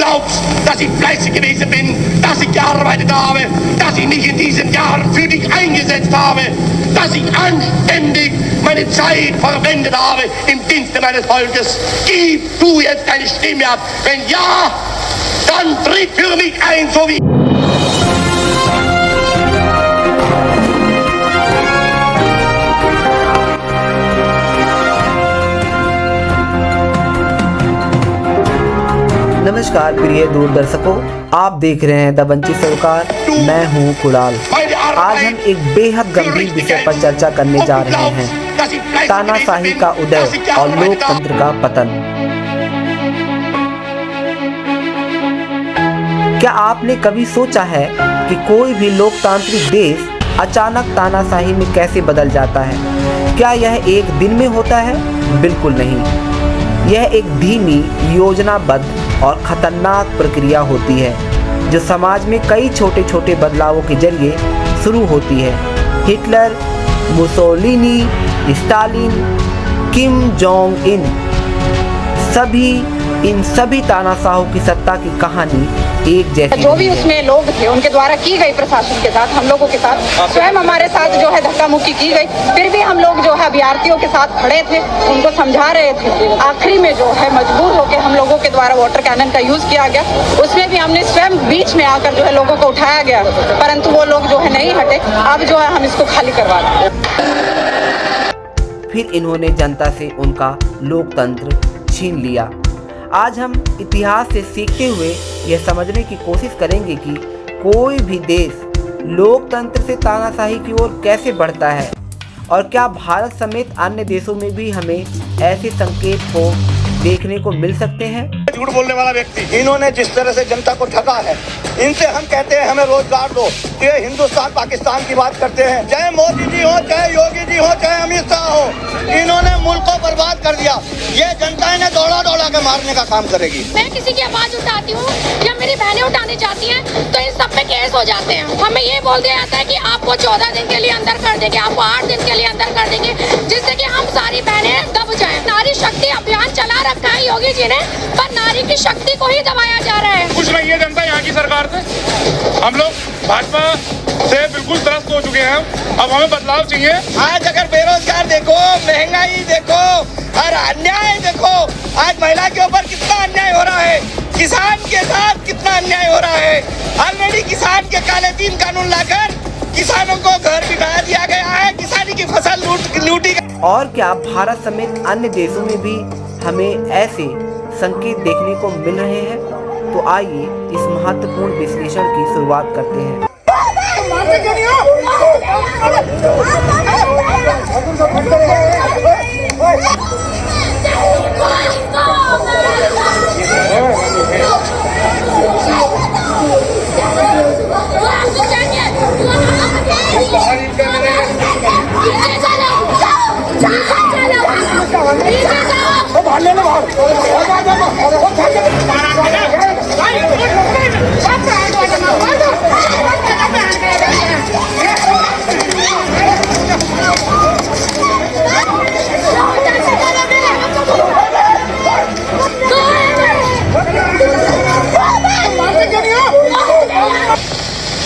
glaubst, dass ich fleißig gewesen bin, dass ich gearbeitet habe, dass ich mich in diesen Jahren für dich eingesetzt habe, dass ich anständig meine Zeit verwendet habe im Dienste meines Volkes. Gib du jetzt deine Stimme ab. Wenn ja, dann tritt für mich ein, so wie... नमस्कार प्रिय दूरदर्शकों, आप देख रहे हैं the वंचित सरोकार। मैं हूं कुणाल। आज हम एक बेहद गंभीर विषय पर चर्चा करने जा रहे हैं, तानाशाही का उदय और लोकतंत्र का पतन। क्या आपने कभी सोचा है कि कोई भी लोकतांत्रिक देश अचानक तानाशाही में कैसे बदल जाता है? क्या यह एक दिन में होता है? बिल्कुल नहीं। यह एक धीमी, योजनाबद्ध और खतरनाक प्रक्रिया होती है जो समाज में कई छोटे छोटे बदलावों के जरिए शुरू होती है। Hitler, Mussolini, Stalin, Kim Jong इन सभी तानाशाहों की सत्ता की कहानी एक जैसी। जो भी उसमें लोग थे उनके द्वारा की गई प्रशासन के साथ, हम लोगों के साथ, स्वयं हमारे साथ जो है धक्का मुक्की की गई, फिर भी हम लोग जो है अभ्यर्थियों के साथ खड़े थे, उनको समझा रहे थे। आखिरी में जो है मजबूर होकर हम लोगों के द्वारा वाटर कैनन का यूज किया गया, उसमें भी हमने स्वयं बीच में आकर जो है लोगों को उठाया गया, परंतु वो लोग जो है नहीं हटे। अब जो है हम इसको खाली करवा दें। फिर इन्होंने जनता से उनका लोकतंत्र छीन लिया। आज हम इतिहास से सीखते हुए यह समझने की कोशिश करेंगे कि कोई भी देश लोकतंत्र से तानाशाही की ओर कैसे बढ़ता है और क्या भारत समेत अन्य देशों में भी हमें ऐसे संकेत को देखने को मिल सकते हैं। झूठ बोलने वाला व्यक्ति, इन्होंने जिस तरह से जनता को ठगा है, इनसे हम कहते हैं हमें रोजगार दो। ये हिंदुस्तान पाकिस्तान की बात करते हैं, चाहे मोदी जी हो, चाहे योगी जी हो, चाहे अमित शाह हो, इन्होंने मुल्क को बर्बाद कर दिया। ये जनता इन्हें दौड़ा दौड़ा के मारने का काम करेगी। मैं किसी की आवाज उठाती हूँ या मेरी बहनें उठानी चाहती हैं तो इन सब पे केस हो जाते हैं। हमें ये बोल दिया जाता है कि आपको 14 दिन के लिए अंदर कर देंगे, आपको 8 दिन के लिए अंदर कर देंगे, जिससे कि हम सारी बहनें दब जाएं। नारी शक्ति अभियान चला रखा है योगी जी ने, पर नारी की शक्ति को ही दबाया जा रहा है। खुश नहीं है जनता यहाँ की सरकार से। हम लोग भाजपा से बिल्कुल त्रस्त हो चुके हैं। अब हमें बदलाव चाहिए। आज अगर बेरोजगार देखो, महंगाई देखो और अन्याय देखो, आज महिला के ऊपर कितना अन्याय हो रहा है, किसान के साथ कितना अन्याय हो रहा है। ऑलरेडी किसान के काले दिन कानून लाकर किसानों को घर भी बना दिया गया है, किसानी की फसल लूटी। और क्या भारत समेत अन्य देशों में भी हमें ऐसे संकेत देखने को मिल रहे हैं? तो आइए इस महत्वपूर्ण विश्लेषण की शुरुआत करते हैं।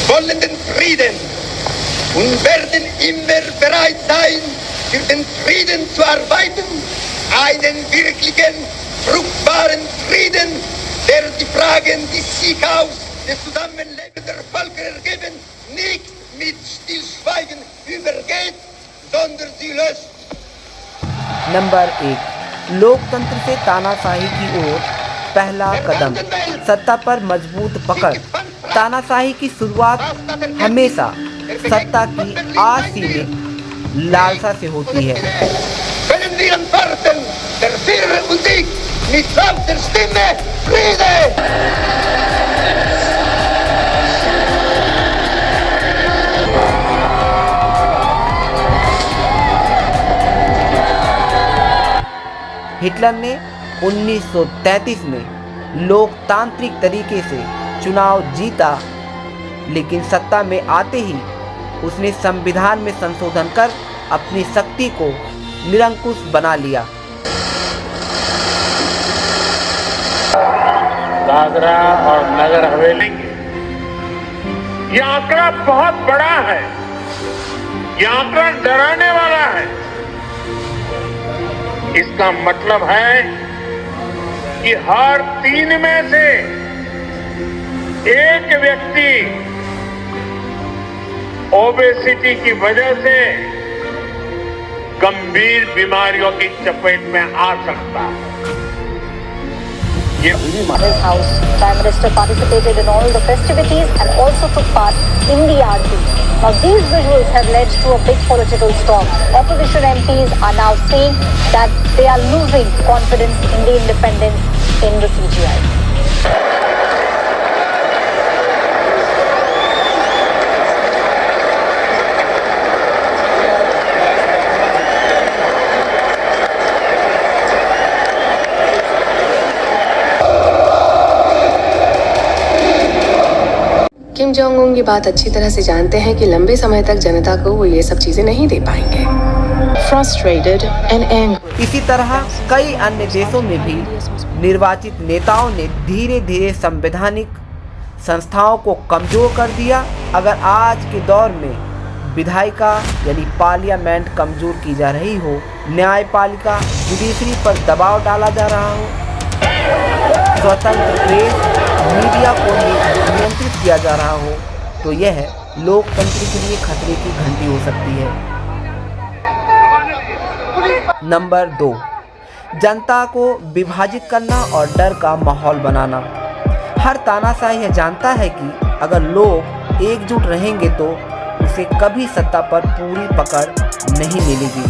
wollen den Frieden und werden immer bereit sein, für den Frieden zu arbeiten, einen wirklichen, fruchtbaren Frieden, der die Fragen des Sieghaus des Zusammenlebens der Völker ergeben, nicht mit Stillschweigen übergeht, sondern sie löst। Number 1, लोकतंत्र से तानाशाही की ओर पहला कदम, सत्ता पर मजबूत पकड़। तानाशाही की शुरुआत हमेशा सत्ता की असीमित लालसा से होती है। हिटलर ने 1933 में लोकतांत्रिक तरीके से चुनाव जीता, लेकिन सत्ता में आते ही उसने संविधान में संशोधन कर अपनी शक्ति को निरंकुश बना लिया। दादरा और नगर हवेली के, ये आंकड़ा बहुत बड़ा है, ये आंकड़ा डराने वाला है। इसका मतलब है कि हर 3 में से एक व्यक्ति ओबेसिटी की वजह से गंभीर बीमारियों की चपेट में आ सकता है। His house. Prime Minister participated in all the festivities and also took part in the aarti. Now these visuals have led to a big political storm. Opposition MPs are now saying that they are losing confidence in the independence in the CGI. Kim Jong Un की बात अच्छी तरह से जानते हैं कि लंबे समय तक जनता को वो ये सब चीजें नहीं दे पाएंगे। Frustrated and angry. इसी तरह कई अन्य देशों में भी निर्वाचित नेताओं ने धीरे धीरे संवैधानिक संस्थाओं को कमजोर कर दिया। अगर आज के दौर में विधायिका यानी पार्लियामेंट कमजोर की जा रही हो, न्यायपालिका जुडिशरी पर दबाव डाला जा रहा हो, स्वतंत्र प्रेस मीडिया को नियंत्रित किया जा रहा हो, तो यह लोकतंत्र के लिए खतरे की घंटी हो सकती है। नंबर 2, जनता को विभाजित करना और डर का माहौल बनाना। हर तानाशाही यह जानता है कि अगर लोग एकजुट रहेंगे तो उसे कभी सत्ता पर पूरी पकड़ नहीं मिलेगी।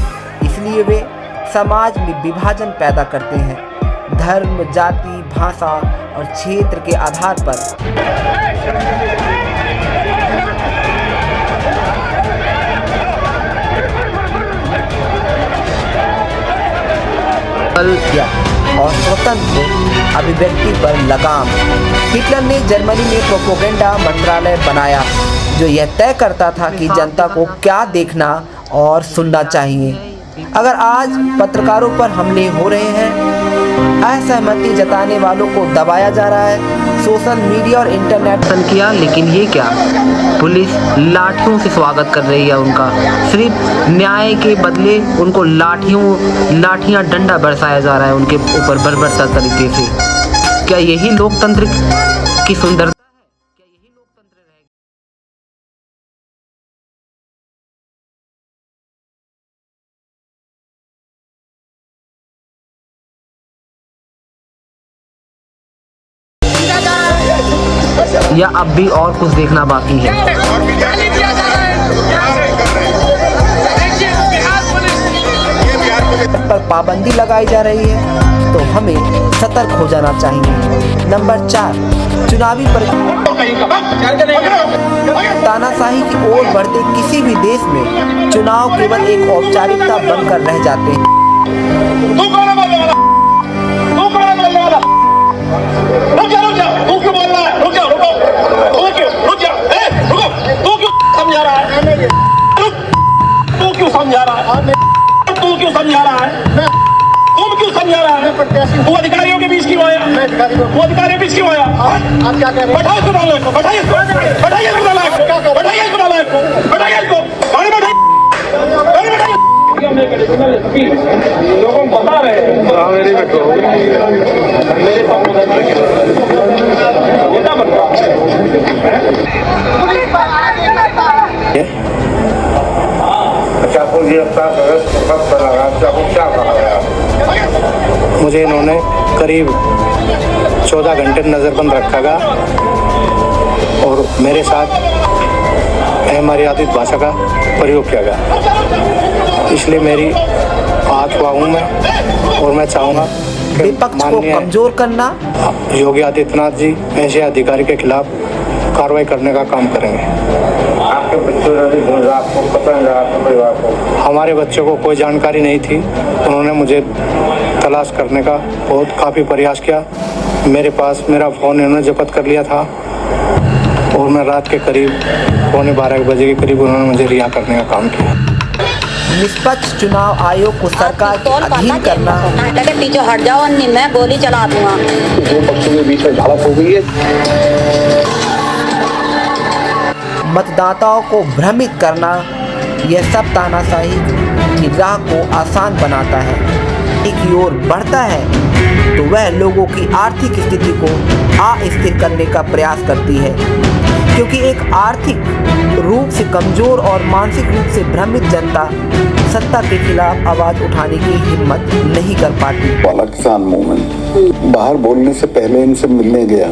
इसलिए वे समाज में विभाजन पैदा करते हैं, धर्म, जाति, भाषा और क्षेत्र के आधार पर। और स्वतंत्र अभिव्यक्ति पर लगाम। हिटलर ने जर्मनी में प्रोपेगेंडा मंत्रालय बनाया जो यह तय करता था कि जनता को क्या देखना और सुनना चाहिए। अगर आज पत्रकारों पर हमले हो रहे हैं, असहमति जताने वालों को दबाया जा रहा है, सोशल मीडिया और इंटरनेट किया, लेकिन ये क्या, पुलिस लाठियों से स्वागत कर रही है उनका। सिर्फ न्याय के बदले उनको लाठियां डंडा बरसाया जा रहा है उनके ऊपर बर्बरता तरीके से। क्या यही लोकतंत्र की सुंदरता? या अब भी और कुछ देखना बाकी है? पर पाबंदी लगाई जा रही है तो हमें सतर्क हो जाना चाहिए। नंबर 4, चुनावी तानाशाही की ओर बढ़ते किसी भी देश में चुनाव केवल एक औपचारिकता बनकर रह जाते हैं। वो अधिकारियों के बीच क्यों आया? वो अधिकारियों के बीच क्यों आया? आप क्या कह रहे हैं? बैठाइए इसको, बैठाइए इसको, बैठाइए इसको, बैठाइए इसको, बैठाइए इसको, लोगों को बता रहे हैं। मुझे इन्होंने करीब 14 घंटे नज़रबंद रखा गया और मेरे साथ अमर्यादित भाषा का प्रयोग किया गया। इसलिए मेरी हाथ हुआ हूँ मैं, और मैं चाहूँगा विपक्ष को कमजोर करना। योगी आदित्यनाथ जी ऐसे अधिकारी के खिलाफ कार्रवाई करने का काम करेंगे। आपके बच्चों आपको पता है, आपके परिवार को? हमारे बच्चों को कोई जानकारी नहीं थी। उन्होंने मुझे तलाश करने का काफ़ी प्रयास किया। मेरे पास मेरा फ़ोन इन्होंने जब्त कर लिया था और मैं रात के करीब 11:15 बजे के करीब उन्होंने मुझे रिहा करने का काम किया। निष्पक्ष चुनाव आयोग को सरकार के अधीन करना, लगे पीछे हट जाओ नहीं मैं गोली चला दूंगा। दो पक्षों के बीच में झड़प हो गई है। मतदाताओं को भ्रमित करना, यह सब तानाशाही की राह को आसान बनाता है। की ओर बढ़ता है तो वह लोगों की आर्थिक स्थिति को अस्थिर करने का प्रयास करती है, क्योंकि एक आर्थिक रूप से कमजोर और मानसिक रूप से भ्रमित जनता सत्ता के खिलाफ आवाज उठाने की हिम्मत नहीं कर पाती। वाला किसान मूवमेंट बाहर बोलने से पहले इनसे मिलने गया।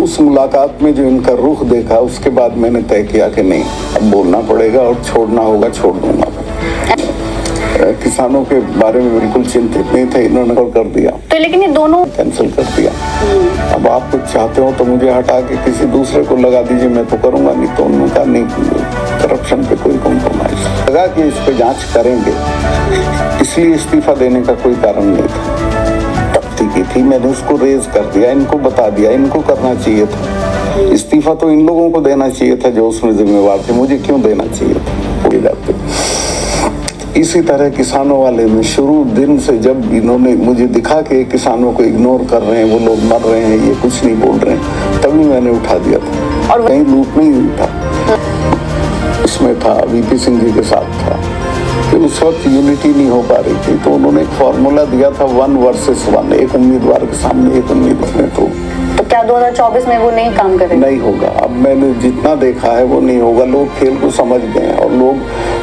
उस मुलाकात में जो इनका रुख देखा, उसके बाद मैंने तय किया कि नहीं, अब बोलना पड़ेगा और छोड़ना होगा, छोड़ दूंगा। किसानों के बारे में बिल्कुल चिंतित नहीं थे, इन्होंने कर दिया। तो लेकिन ये दोनों कैंसिल कर दिया। अब आप कुछ चाहते हो तो मुझे हटा के किसी दूसरे को लगा दीजिए, मैं तो करूंगा नहीं। तो उन्होंने कहा नहीं, करप्शन पे कोई कॉम्प्रोमाइज लगा कि इस पे जांच करेंगे, इसलिए इस्तीफा देने का कोई कारण नहीं था। तख्ती की थी, मैंने उसको रेज कर दिया, इनको बता दिया, इनको करना चाहिए था। इस्तीफा तो इन लोगों को देना चाहिए था जो उसमें जिम्मेवार थे, मुझे क्यों देना चाहिए था। इसी तरह किसानों वाले में शुरू दिन से जब इन्होंने मुझे दिखा कि किसानों को इग्नोर कर रहे हैं, वो लोग मर रहे हैं, ये कुछ नहीं बोल रहे हैं, तभी मैंने उठा दिया था। और कहीं लूट नहीं था, इसमें था, वीपी सिंह जी के साथ था। फिर उस वक्त यूनिटी नहीं हो पा रही थी, तो उन्होंने एक फॉर्मूला दिया था 1 वर्सेस 1, एक उम्मीदवार के सामने एक उम्मीदवार। तो क्या 2024 में वो नहीं काम करेंगे? नहीं होगा। अब मैंने जितना देखा है वो नहीं होगा। लोग खेल को समझ गए हैं और लोग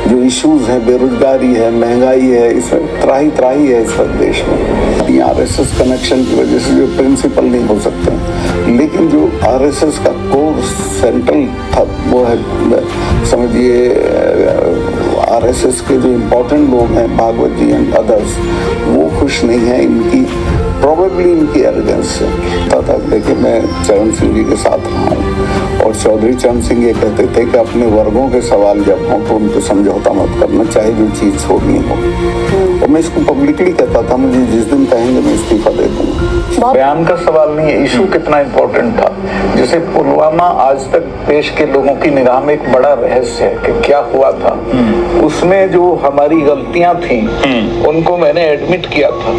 जो इश्यूज हैं, बेरोजगारी है, महंगाई है, इसमें त्राही है इस वक्त देश में। आरएसएस कनेक्शन की वजह से जो प्रिंसिपल नहीं हो सकते, लेकिन जो आरएसएस का कोर सेंट्रल था वो है, समझिए आरएसएस के जो इम्पोर्टेंट लोग हैं, भागवत जी एंड अदर्स, वो खुश नहीं है इनकी, प्रोबेबली इनकी एरोगेंस से। था लेकिन मैं चरण सिंह जी के साथ रहा हूँ और चौधरी चरण सिंह ये कहते थे कि अपने वर्गों के सवाल जब हों तो उनको समझौता मत करना, चाहे जो चीज़ छोड़नी हो। और मैं इसको पब्लिकली कहता था, मुझे जिस दिन कहेंगे मैं इस्तीफा दे दूंगा। बयान का सवाल नहीं है, इशू कितना इम्पोर्टेंट था। जैसे पुलवामा आज तक देश के लोगों की निगाह में एक बड़ा रहस्य है कि क्या हुआ था। उसमें जो हमारी गलतियां थी उनको मैंने एडमिट किया था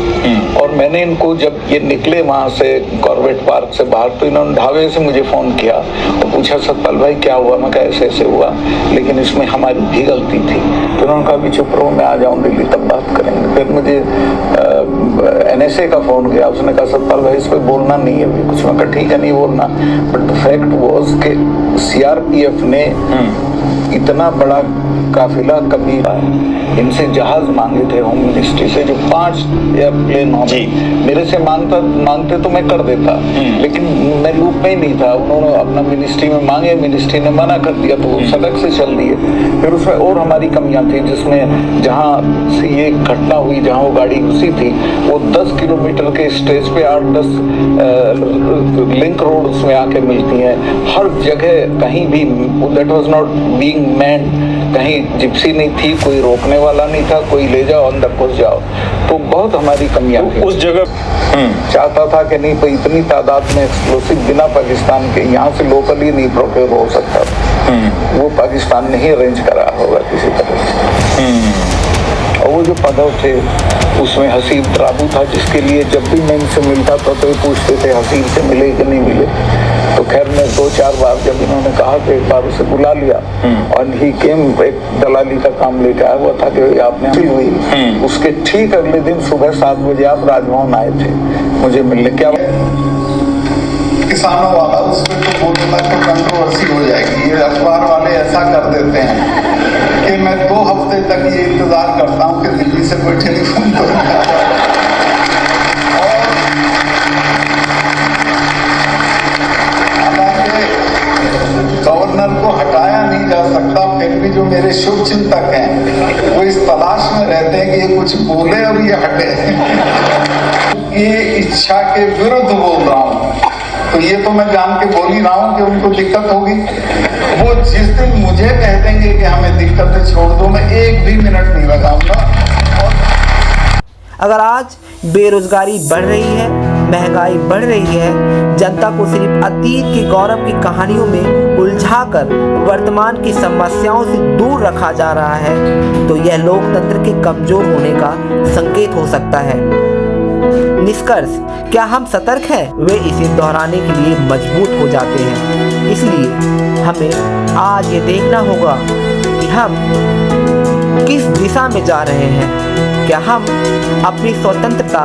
और मैंने इनको जब ये निकले वहां से कॉर्बेट पार्क से बाहर, तो इन्होंने ढाबे से मुझे फोन किया और पूछा सतपाल भाई क्या हुआ। मैं कहा ऐसे ऐसे हुआ, लेकिन इसमें हमारी भी गलती थी। तो उन्होंने कहा अभी चुप रहो, मैं आ जाऊँ दिल्ली तब बात करेंगे। फिर मुझे NSA का फोन गया, उसने कहा सतपाल भाई इस पर बोलना नहीं है अभी कुछ। मैं कहा ठीक है नहीं बोलना, बट द फैक्ट वाज कि CRPF ने इतना बड़ा काफिला कभी इनसे जहाज मांगे थे होम मिनिस्ट्री से, जो 5 एयरप्लेन मेरे से मांगते तो मैं कर देता, लेकिन मैं लूप में ही नहीं था। उन्होंने अपना मिनिस्ट्री में मांगे, मिनिस्ट्री ने मना कर दिया, तो वो सड़क से चल दिए। फिर उसमें और हमारी कमियां थी, जिसमें जहां से ये घटना हुई, जहां वो गाड़ी घुसी थी, वो 10 किलोमीटर के स्ट्रेच पे 8-10 लिंक रोड उसमें आके मिलती हैं। हर जगह कहीं भी that was not being man, कहीं जिप्सी नहीं थी, कोई रोकने वाला नहीं था, कोई ले जाओ अंदर घुस जाओ। तो बहुत हमारी कमियां थी। उस जगह चाहता था कि नहीं भाई इतनी तादाद में एक्सप्लोसिव बिना पाकिस्तान के यहाँ से लोकली नहीं प्रोक्योर हो सकता, वो पाकिस्तान ने ही अरेंज करा होगा किसी तरह से। और वो जो पदव थे उसमें हसीब ड्राबू था, जिसके लिए जब भी मैं इनसे मिलता था तो ये पूछते थे हसीब से मिले कि नहीं मिले। तो खैर मैं 2-4 बार जब इन्होंने कहा तो एक बार उसे बुला लिया और ही केम, एक दलाली का काम लेके आया हुआ था कि आपने हुई। उसके ठीक अगले दिन सुबह 7 बजे आप राजभवन आए थे मुझे मिलने। क्या किसानों वाला उस पर तो बोलना तो कंट्रोवर्सी हो जाएगी। ये अखबार वाले ऐसा कर देते हैं कि मैं 2 हफ्ते तक ये इंतजार करता हूँ कि दिल्ली से कोई टेलीफोन करूँगा। गवर्नर को हटाया नहीं जा सकता, फिर भी जो मेरे शुभ चिंतक हैं वो इस तलाश में रहते हैं कि ये कुछ बोले और ये हटे। ये इच्छा के विरुद्ध बोल रहा हूँ, तो ये तो मैं जान के बोल ही रहा हूँ कि उनको दिक्कत होगी। वो जिस दिन मुझे कह देंगे कि हमें दिक्कत है छोड़ दो, मैं 1 भी मिनट नहीं लगाऊंगा। अगर आज बेरोजगारी बढ़ रही है महंगाई बढ़ रही है, जनता को सिर्फ अतीत के गौरव की कहानियों में उलझाकर वर्तमान की समस्याओं से दूर रखा जा रहा है, तो यह लोकतंत्र के कमजोर होने का संकेत हो सकता है। निष्कर्ष, क्या हम सतर्क हैं? वे इसे दोहराने के लिए मजबूत हो जाते हैं। इसलिए हमें आज ये देखना होगा कि हम किस दिशा में जा रहे हैं। क्या हम अपनी स्वतंत्रता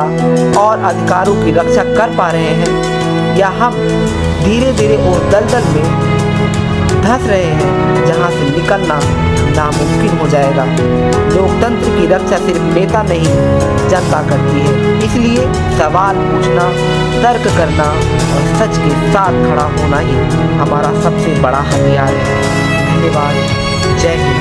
और अधिकारों की रक्षा कर पा रहे हैं, या हम धीरे धीरे उस दलदल में धंस रहे हैं जहां से निकलना नामुमकिन हो जाएगा। लोकतंत्र की रक्षा सिर्फ नेता नहीं, जनता करती है। इसलिए सवाल पूछना, तर्क करना और सच के साथ खड़ा होना ही हमारा सबसे बड़ा हथियार है। धन्यवाद। जय हिंद।